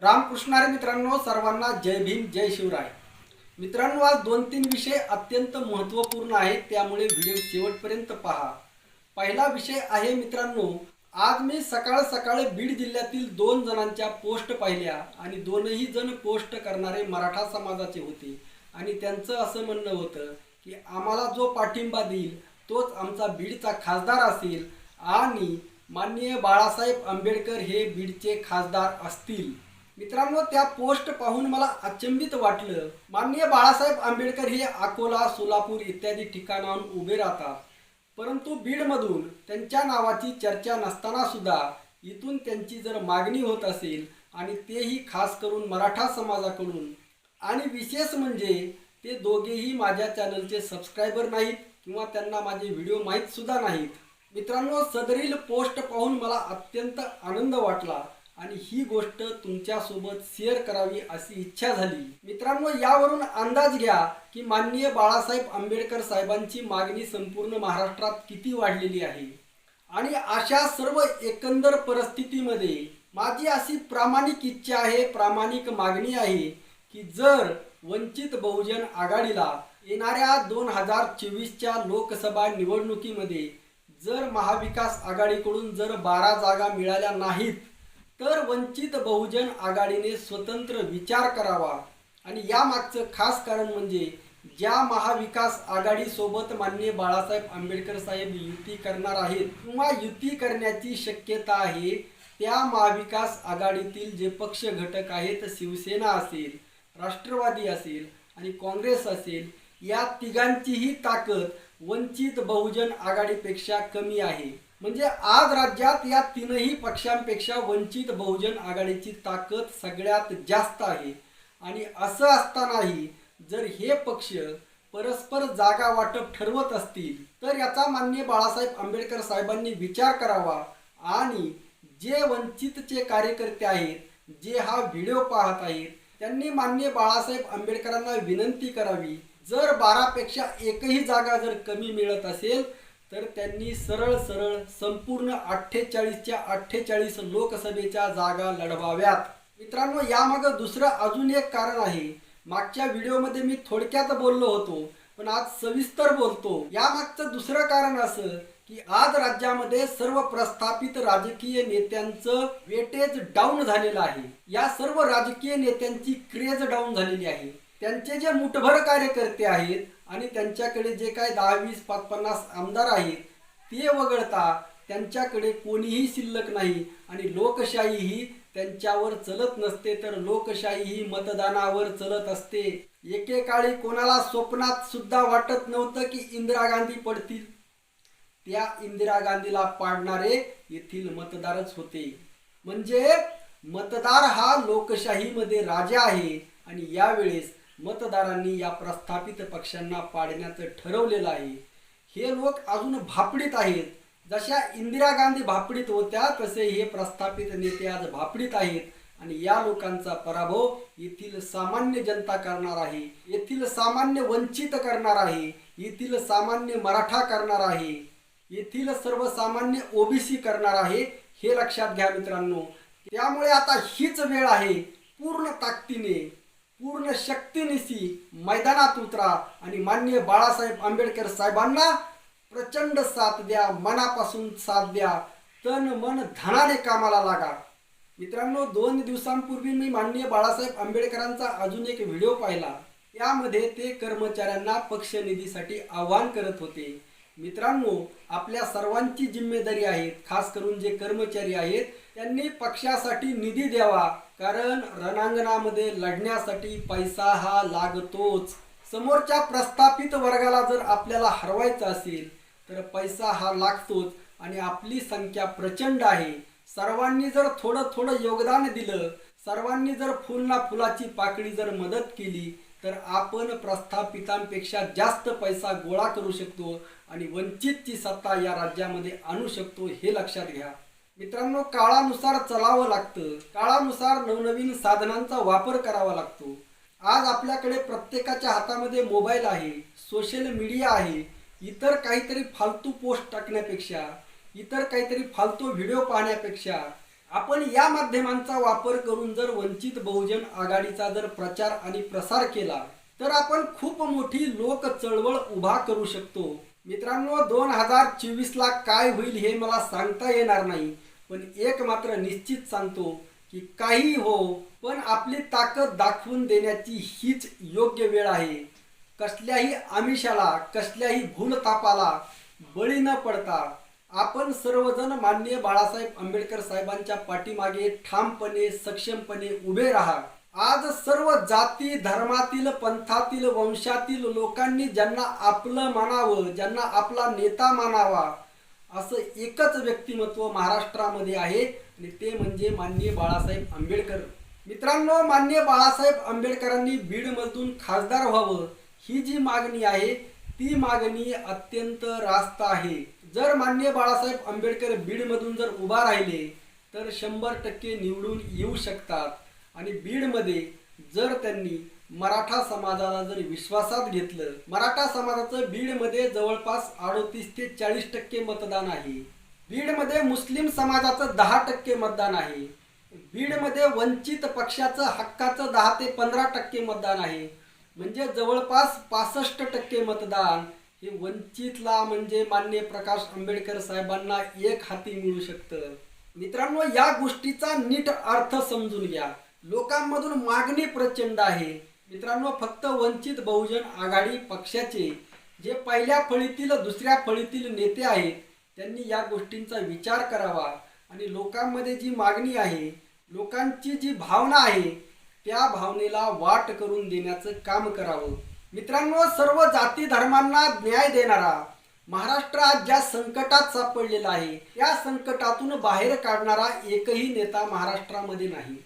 रामकृष्णारे मित्रांनो, सर्वांना जय भीम, जय शिवराय. मित्रांनो, आज 2-3 विषय अत्यंत महत्त्वपूर्ण आहेत, त्यामुळे व्हिडिओ शेवटपर्यंत पहा. पहिला विषय आहे मित्रांनो, आज मी सकाळ सकाळी बीड जिल्ह्यातील 2 जणांच्या पोस्ट पाहिल्या आणि दोनही जण पोस्ट करणारे मराठा समाजाचे होते आणि त्यांचं असं म्हणणं होतं की आम्हाला जो पाठिंबा देईल तोच आमचा बीडचा खासदार असेल आणि माननीय बाळासाहेब आंबेडकर हे बीडचे खासदार असतील. मित्रांनो, त्या पोस्ट पाहून मला अचंबित वाटलं. माननीय बाळासाहेब आंबेडकर हे अकोला, सोलापूर इत्यादी ठिकाणाहून उभे राहतात, परंतु बीडमधून त्यांच्या नावाची चर्चा नसताना सुद्धा इथून त्यांची जर मागणी होत असेल आणि तेही खास करून मराठा समाजाकडून, आणि विशेष म्हणजे ते दोघेही माझ्या चॅनलचे सबस्क्रायबर नाहीत किंवा त्यांना माझे व्हिडिओ माहीत सुद्धा नाहीत. मित्रांनो, सदरील पोस्ट पाहून मला अत्यंत आनंद वाटला आणि ही गोष्ट तुमच्यासोबत शेअर करावी अशी इच्छा झाली. मित्रांनो, यावरून अंदाज घ्या की माननीय बाळासाहेब आंबेडकर साहेबांची मागणी संपूर्ण महाराष्ट्रात किती वाढलेली आहे. आणि अशा सर्व एकंदर परिस्थितीमध्ये माझी अशी प्रामाणिक इच्छा आहे, प्रामाणिक मागणी आहे की जर वंचित बहुजन आघाडीला येणाऱ्या 2024च्या लोकसभा निवडणुकीमध्ये जर महाविकास आघाडीकडून जर 12 जागा मिळाल्या नाहीत तर वंचित बहुजन आघाडीने स्वतंत्र विचार करावा. आणि यामागचं खास कारण म्हणजे ज्या महाविकास आघाडीसोबत माननीय बाळासाहेब आंबेडकर साहेब युती करणार आहेत किंवा युती करण्याची शक्यता आहे, त्या महाविकास आघाडीतील जे पक्ष घटक आहेत, शिवसेना असेल, राष्ट्रवादी असेल आणि काँग्रेस असेल, या तिघांचीही ताकद वंचित बहुजन आघाडीपेक्षा कमी आहे. म्हणजे आज राज्यात या तीनही पक्षांपेक्षा वंचित बहुजन आघाडीची ताकद सगळ्यात जास्त आहे. आणि असं असतानाही जर हे पक्ष परस्पर जागा वाटप ठरवत असतील तर याचा माननीय बाळासाहेब आंबेडकर साहेबांनी विचार करावा. आणि जे वंचितचे कार्यकर्ते आहेत, जे हा व्हिडिओ पाहत आहेत, त्यांनी माननीय बाळासाहेब आंबेडकरांना विनंती करावी, जर 12 पेक्षा एकही जागा जर कमी मिळत असेल तर त्यांनी सरळ सरळ संपूर्ण 48च्या 48 लोकसभेच्या जागा लढवाव्यात. मित्रांनो, यामागं दुसरं अजून एक कारण आहे. मागच्या व्हिडिओमध्ये मी थोडक्यात बोललो होतो, पण आज सविस्तर बोलतो. यामागचं दुसरं कारण असं की आज राज्यामध्ये सर्व प्रस्थापित राजकीय नेत्यांचं वेटेज डाऊन झालेलं आहे. या सर्व राजकीय नेत्यांची क्रेज डाऊन झालेली आहे. त्यांचे जे मुठभर कार्यकर्ते आहेत आणि त्यांच्याकडे जे काय 10, 20, 50 आमदार आहेत ते वगळता त्यांच्याकडे कोणीही शिल्लक नाही. आणि लोकशाही ही त्यांच्यावर चलत नसते, तर लोकशाही ही मतदानावर चलत असते. एकेकाळी कोणाला स्वप्नात सुद्धा वाटत नव्हतं की इंदिरा गांधी पडतील. त्या इंदिरा गांधीला पाडणारे येथील मतदारच होते. म्हणजे मतदार हा लोकशाहीमध्ये राजा आहे आणि यावेळेस मतदारांनी या प्रस्थापित पक्षांना पाडण्याचं ठरवलेलं आहे. हे लोक अजून भापडीत आहेत. जशा इंदिरा गांधी भापडीत होत्या तसे हे प्रस्थापित नेते आज भापडीत आहेत. आणि या लोकांचा पराभव येथील सामान्य जनता करणार आहे, येथील सामान्य वंचित करणार आहे, येथील सामान्य मराठा करणार आहे, येथील सर्वसामान्य ओबीसी करणार आहे. हे लक्षात घ्या मित्रांनो. त्यामुळे आता हीच वेळ आहे, पूर्ण ताकदीने, पूर्ण शक्तीनिशी मैदानात उतरा आणि माननीय बाळासाहेब आंबेडकर साहेबांना प्रचंड साथ द्या, मनापासून साथ द्या, तन मन धनाने कामाला लागा. मित्रांनो, 2 दिवसांपूर्वी मी माननीय बाळासाहेब आंबेडकरांचा अजून एक व्हिडिओ पाहिला. यामध्ये ते कर्मचाऱ्यांना पक्षनिधीसाठी आवाहन करत होते. मित्रांनो, आपल्या सर्वांची जिम्मेदारी आहे, खास करून जे कर्मचारी आहेत त्यांनी पक्षासाठी निधी द्यावा, कारण रणांगणामध्ये लढण्यासाठी पैसा हा लागतोच. समोरच्या प्रस्थापित वर्गाला जर आपल्याला हरवायचं असेल तर पैसा हा लागतोच. आणि आपली संख्या प्रचंड आहे. सर्वांनी जर थोडं थोडं योगदान दिलं, सर्वांनी जर फुल ना फुलाची पाकळी जर मदत केली तर आपण प्रस्थापितांपेक्षा जास्त पैसा गोळा करू शकतो आणि वंचितची सत्ता या राज्यामध्ये आणू शकतो. हे लक्षात घ्या. मित्रांनो, काळानुसार चालावं लागतं, काळानुसार नवनवीन साधनांचा वापर करावा लागतो. आज आपल्याकडे प्रत्येकाच्या हातामध्ये मोबाईल आहे, सोशल मीडिया आहे. इतर काहीतरी फालतू पोस्ट टाकण्यापेक्षा, इतर काहीतरी फालतू व्हिडिओ पाहण्यापेक्षा आपण या माध्यमांचा वापर करून जर वंचित बहुजन आघाडीचा जर प्रचार आणि प्रसार केला तर आपण खूप मोठी लोक चळवळ उभा करू शकतो. मित्रांनो, 2024ला काय होईल हे मला सांगता येणार नाही, पण एक मात्र निश्चित सांगतो की काही हो, पण आपली ताकद दाखवून देण्याची हीच योग्य वेळ आहे. कसल्याही आमिषाला, कसल्याही भूलथापाला बळी न पडता आपण सर्वजण माननीय बाळासाहेब आंबेडकर साहेबांच्या पाठीमागे ठामपणे, सक्षमपणे उभे राहा. आज सर्व जाती धर्मातील, पंथातील, वंशातील लोकांनी ज्यांना आपलं मानावं, ज्यांना आपला नेता मानावा, असं एकच व्यक्तिमत्व महाराष्ट्रामध्ये आहे आणि ते म्हणजे माननीय बाळासाहेब आंबेडकर. मित्रांनो, माननीय बाळासाहेब आंबेडकरांनी बीडमधून खासदार व्हावं ही जी मागणी आहे ती मागणी अत्यंत रास्त आहे. जर माननीय बाळासाहेब आंबेडकर बीडमधून जर उभा राहिले तर 100% निवडून येऊ शकतात. आणि बीडमध्ये जर त्यांनी मराठा समाजाला जर विश्वासात घेतलं, मराठा समाजाचं बीडमध्ये जवळपास 38 ते 40% मतदान आहे. बीडमध्ये मुस्लिम समाजाचं 10% मतदान आहे. बीडमध्ये वंचित पक्षाचं हक्काचं 10 ते 15% मतदान आहे. म्हणजे जवळपास 65% मतदान हे वंचितला म्हणजे माननीय प्रकाश आंबेडकर साहेबांना एक हाती मिळू शकतं. मित्रांनो, या गोष्टीचा नीट अर्थ समजून घ्या. लोकांमधून मागणी प्रचंड आहे. मित्रांनो, फक्त वंचित बहुजन आघाडी पक्षाचे जे पहिल्या फळीतील, दुसऱ्या फळीतील नेते आहेत त्यांनी या गोष्टींचा विचार करावा आणि लोकांमध्ये जी मागणी आहे, लोकांची जी भावना आहे त्या भावनेला वाट करून देण्याचं काम करावं. मित्रांनो, सर्व जाती धर्मांना न्याय देणारा महाराष्ट्र आज ज्या संकटात सापडलेला आहे त्या संकटातून बाहेर काढणारा एकही नेता महाराष्ट्रामध्ये नाही.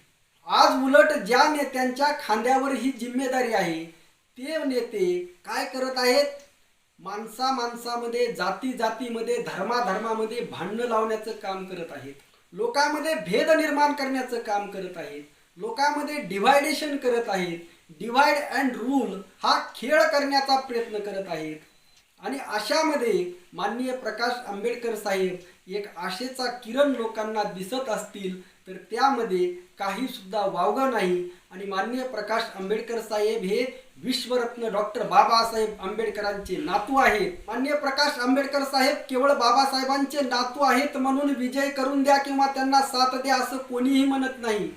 आज उलट ज्या नेत्यांच्या खांद्यावर ही जिम्मेदारी आहे ते नेते काय करत आहेत? माणसामध्ये, जाती जातीमध्ये, धर्माधर्मामध्ये भांडणं लावण्याचं काम करत आहेत. लोकांमध्ये भेद निर्माण करण्याचं काम करत आहेत. लोकांमध्ये डिव्हायडेशन करत आहेत. डिव्हाइड अँड रूल हा खेळ करण्याचा प्रयत्न करत आहेत. आणि अशामध्ये माननीय प्रकाश आंबेडकर साहेब एक आशेचा किरण लोकांना दिसत असतील तर त्यामध्ये काही सुद्धा वावगं नाही. आणि माननीय प्रकाश आंबेडकर साहेब हे विश्वरत्न डॉक्टर बाबासाहेब आंबेडकरांचे नातू आहेत. माननीय प्रकाश आंबेडकर साहेब केवळ बाबासाहेबांचे नातू आहेत म्हणून विजय करून द्या किंवा त्यांना साथ द्या असं कोणीही म्हणत नाही.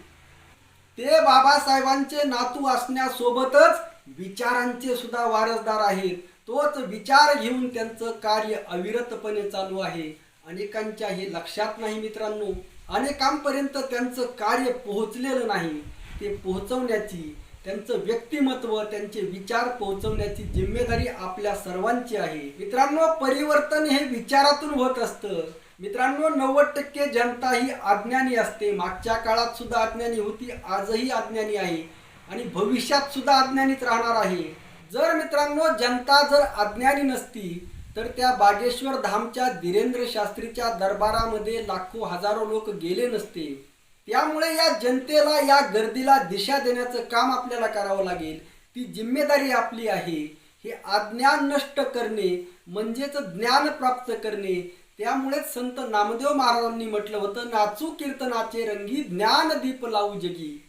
ते बाबासाहेबांचे नातू असण्यासोबतच विचारांचे सुद्धा वारसदार आहेत. तोच विचार घेऊन त्यांचं कार्य अविरतपणे चालू आहे. अनेकांच्या हे लक्षात नाही मित्रांनो. अनेकांपर्यंत त्यांचं कार्य पोहोचलेलं नाही. ते पोहोचवण्याची, त्यांचं व्यक्तिमत्व, त्यांचे विचार पोहोचवण्याची जिम्मेदारी आपल्या सर्वांची आहे. मित्रांनो, परिवर्तन हे विचारातून होत असतं. मित्रांनो, 90% जनता ही अज्ञानी असते. मागच्या काळात सुद्धा अज्ञानी होती, आजही अज्ञानी आहे आणि भविष्यात सुद्धा अज्ञानीच राहणार आहे. जर मित्रांनो जनता जर अज्ञानी नसती तर त्या बागेश्वर धामच्या धीरेंद्र शास्त्रीच्या दरबारामध्ये लाखो हजारो लोक गेले नसते. त्यामुळे या जनतेला, या गर्दीला दिशा देण्याचं काम आपल्याला करावं लागेल. ती जिम्मेदारी आपली आहे. हे अज्ञान नष्ट करणे म्हणजेच ज्ञान प्राप्त करणे. त्यामुळेच संत नामदेव महाराजांनी म्हटलं होतं, नाचू कीर्तनाचे रंगी ज्ञान दीप लावू जगी.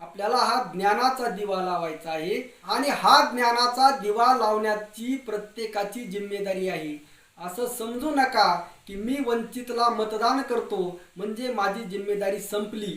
आपल्याला हा ज्ञानाचा दिवा लावायचा आहे आणि हा ज्ञानाचा दिवा लावण्याची प्रत्येकाची जिम्मेदारी आहे. असं समजू नका की मी वंचितला मतदान करतो म्हणजे माझी जिम्मेदारी संपली.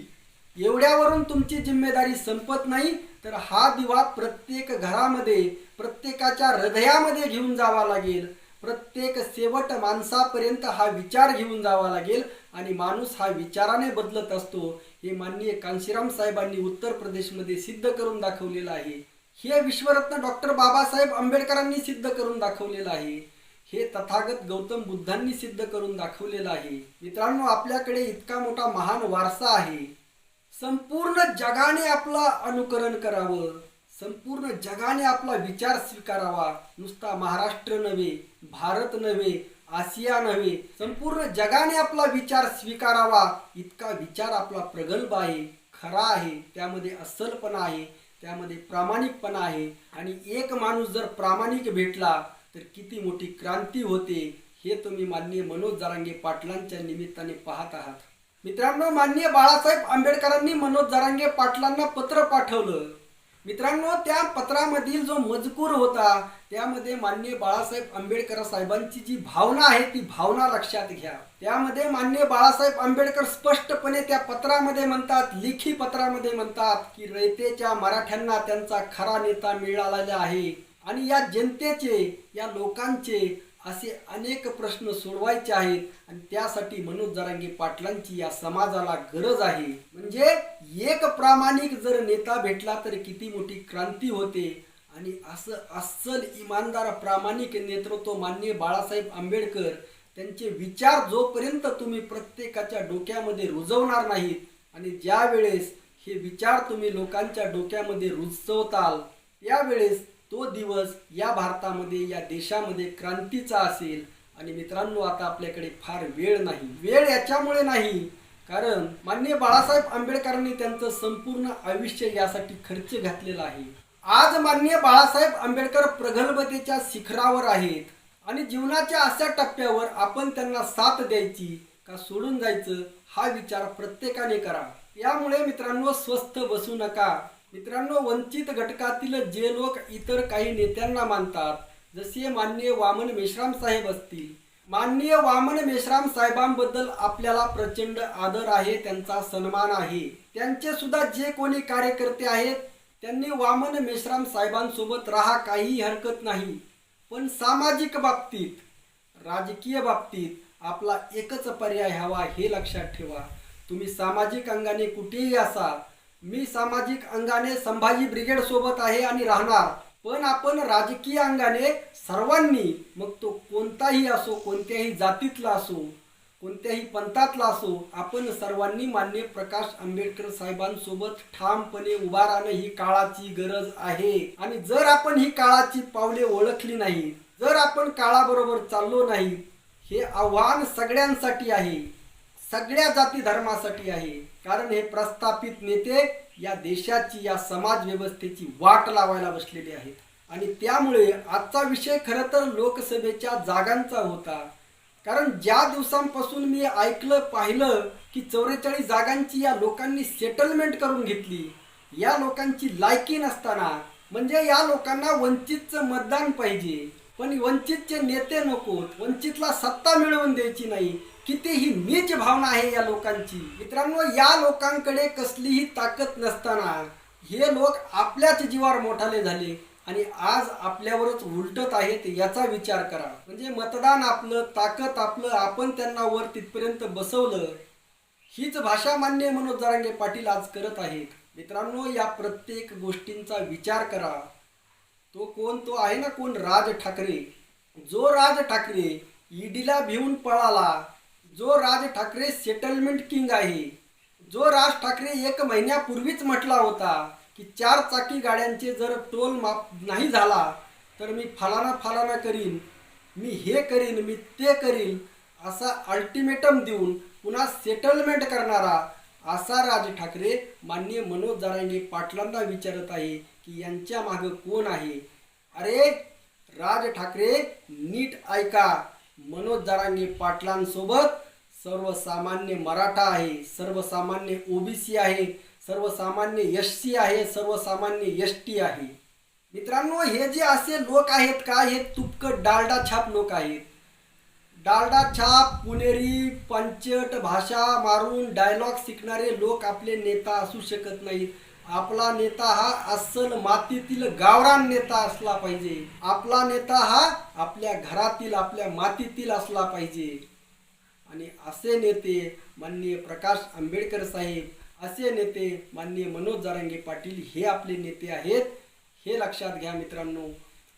एवढ्यावरून तुमची जिम्मेदारी संपत नाही, तर हा दिवा प्रत्येक घरामध्ये, प्रत्येकाच्या हृदयामध्ये घेऊन जावा लागेल. प्रत्येक शेवट माणसापर्यंत हा विचार घेऊन जावा लागेल आणि माणूस हा विचाराने बदलत असतो. हे माननीय कांशीराम साहेबांनी उत्तर प्रदेशमध्ये सिद्ध करून दाखवलेलं आहे. हे विश्वरत्न डॉक्टर बाबासाहेब आंबेडकरांनी सिद्ध करून दाखवलेलं आहे. हे तथागत गौतम बुद्धांनी सिद्ध करून दाखवलेलं आहे. मित्रांनो, आपल्याकडे इतका मोठा महान वारसा आहे. संपूर्ण जगाने आपला अनुकरण करावं, संपूर्ण जगाने आपला विचार स्वीकारावा. नुसता महाराष्ट्र नव्हे, भारत नव्हे, आशिया नव्हे, संपूर्ण जगाने आपला विचार स्वीकारावा. इतका विचार आपला प्रगल्भ आहे, खरा आहे, त्यामध्ये अस्सलपणा आहे, त्यामध्ये प्रामाणिकपणा आहे. आणि एक माणूस जर प्रामाणिक भेटला तर किती मोठी क्रांती होते हे तुम्ही माननीय मनोज जरांगे पाटलांच्या निमित्ताने पाहत आहात. मित्रांनो, माननीय बाळासाहेब आंबेडकरांनी मनोज जरांगे पाटलांना पत्र पाठवलं. मित्रांनो, त्या पत्रामधील जो मजकूर होता त्यामध्ये माननीय बाळासाहेब आंबेडकर साहेबांची जी भावना आहे ती भावना लक्षात घ्या. त्यामध्ये माननीय बाळासाहेब आंबेडकर स्पष्टपणे त्या पत्रामध्ये म्हणतात, लेखी पत्रामध्ये म्हणतात की रयतेच्या मराठ्यांना त्यांचा खरा नेता मिळालेला आहे आणि या जनतेचे, या लोकांचे असे अनेक प्रश्न सोडवायचे आहेत आणि त्यासाठी मनोज जरांगे पाटलांची या समाजाला गरज आहे. म्हणजे एक प्रामाणिक जर नेता भेटला तर किती मोठी क्रांती होते. आणि असं अस्सल इमानदार प्रामाणिक नेतृत्व माननीय बाळासाहेब आंबेडकर, त्यांचे विचार जोपर्यंत तुम्ही प्रत्येकाच्या डोक्यामध्ये रुजवणार नाहीत आणि ज्या वेळेस हे विचार तुम्ही लोकांच्या डोक्यामध्ये रुजवताल त्यावेळेस तो दिवस या भारतामध्ये, या देशामध्ये क्रांतीचा असेल. आणि मित्रांनो, आता आपल्याकडे फार वेळ नाही. वेळ याच्यामुळे नाही कारण माननीय बाळासाहेब आंबेडकरांनी त्यांचं संपूर्ण आयुष्य यासाठी खर्च घातलेला आहे. आज माननीय बाळासाहेब आंबेडकर प्रगल्भतेच्या शिखरावर आहेत आणि जीवनाच्या अशा टप्प्यावर आपण त्यांना साथ द्यायची का सोडून जायचं हा विचार प्रत्येकाने करा. यामुळे मित्रांनो, स्वस्थ बसू नका. मित्रांनो, वंचित घटकातील जे लोक इतर काही नेत्यांना मानतात, जसे माननीय वामन मेश्राम साहेब असतील, माननीय वामन मेश्राम साहेबांबद्दल आपल्याला प्रचंड आदर आहे, त्यांचा सन्मान आहे. त्यांचे सुद्धा जे कोणी कार्यकर्ते आहेत त्यांनी वामन मेश्राम साहेबांसोबत राहा, काही हरकत नाही. पण सामाजिक बाबतीत, राजकीय बाबतीत आपला एकच पर्याय हवा, हे लक्षात ठेवा. तुम्ही सामाजिक अंगाने कुठेही असा, मी सामाजिक अंगाने संभाजी ब्रिगेड सोबत आहे आणि राहणार, पण आपण राजकीय अंगाने सर्वांनी, मग तो कोणताही असो, कोणत्याही जातीतला असो, कोणत्याही पंथातला असो, आपण सर्वांनी माननीय प्रकाश आंबेडकर साहेबांसोबत ठामपणे उभा राहणं ही काळाची गरज आहे. आणि जर आपण ही काळाची पावले ओळखली नाही, जर आपण काळाबरोबर चाललो नाही, हे आव्हान सगळ्यांसाठी आहे, सगळ्या जाती धर्मासाठी आहे. कारण हे प्रस्थापित नेते या देशाची, या समाज व्यवस्थेची वाट लावायला बसलेले आहेत. आणि त्यामुळे आजचा विषय खरं तर लोकसभेच्या जागांचा होता. कारण ज्या दिवसांपासून मी ऐकलं, पाहिलं की 44 जागांची या लोकांनी सेटलमेंट करून घेतली, या लोकांची लायकी नसताना, म्हणजे या लोकांना वंचितचं मतदान पाहिजे पण वंचितचे नेते नकोत, वंचितला सत्ता मिळवून द्यायची नाही, कितीही नीच भावना आहे या लोकांची. मित्रांनो, या लोकांकडे कसलीही ताकद नसताना हे लोक आपल्याच जीवावर मोठाले झाले आणि आज आपल्यावरच उलटत आहेत. याचा विचार करा. म्हणजे मतदान आपलं, ताकद आपलं, आपण त्यांना वर तिथपर्यंत बसवलं. हीच भाषा माननीय मनोज जरांगे पाटील आज करत आहेत. मित्रांनो, या प्रत्येक गोष्टींचा विचार करा. तो कोण? तो आहे ना कोण? राज ठाकरे. जो राज ठाकरे ईडीला भिवून पळाला, जो राज ठाकरे सेटलमेंट किंग आहे, जो राज ठाकरे 1 महिन्यापूर्वीच म्हटला होता की 4 चाकी गाड्यांचे जर टोल माफ नाही झाला तर मी फलाना करीन, मी हे करीन, मी ते करीन, असा अल्टिमेटम देऊन पुन्हा सेटलमेंट करणारा असा राज ठाकरे माननीय मनोज जरांगे पाटलांना विचारत आहे की यांच्या मागे कोण आहे. अरे राज ठाकरे, नीट ऐका. मनोज जरांगे पाटलांसोबत सर्वसामान्य मराठा आहे, सर्वसामान्य ओबीसी आहे, सर्वसामान्य एससी आहे, सर्वसामान्य एसटी आहे. मित्रांनो, हे जे असे लोक आहेत का, हे तुपकट डालडा छाप लोक आहेत. डालडा छाप, पुणेरी, पंचट भाषा मारून डायलॉग शिकणारे लोक आपले नेता असू शकत नाहीत. आपला नेता हा अस्सल मातीतील गावरान नेता असला पाहिजे. आपला नेता हा आपल्या घरातील, आपल्या मातीतील असला पाहिजे. आणि असे नेते माननीय प्रकाश आंबेडकर साहेब, असे नेते माननीय मनोज जरांगे पाटील हे आपले नेते आहेत, हे लक्षात घ्या. मित्रांनो,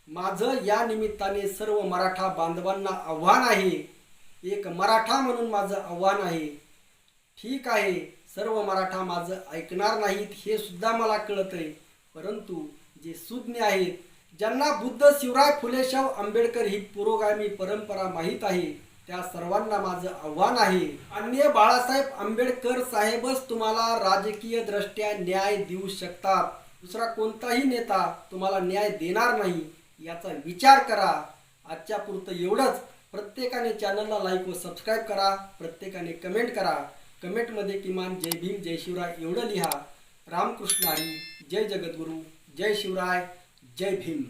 माझं या निमित्ताने सर्व मराठा बांधवांना आव्हान आहे. एक मराठा म्हणून माझं आव्हान आहे. ठीक आहे, सर्व मराठा माझं ऐकणार नाहीत हे सुद्धा मला कळत आहे, परंतु जे सुज्ञ आहेत, ज्यांना बुद्ध, शिवराय फुलेशाह आंबेडकर ही पुरोगामी परंपरा माहीत आहे, त्या सर्वांना माझं आव्हान आहे. माननीय बाळासाहेब आंबेडकर साहेबच तुम्हाला राजकीय दृष्ट्या न्याय देऊ शकतात. दुसरा कोणताही नेता तुम्हाला न्याय देणार नाही, याचा विचार करा. आजच्या पुरतं एवढंच. प्रत्येकाने चॅनलला लाईक व सबस्क्राईब करा, प्रत्येकाने कमेंट करा. कमेंटमध्ये किमान जय भीम जय शिवराय एवढं लिहा. रामकृष्ण हरी. जय जगद्गुरू. जय शिवराय. जय भीम.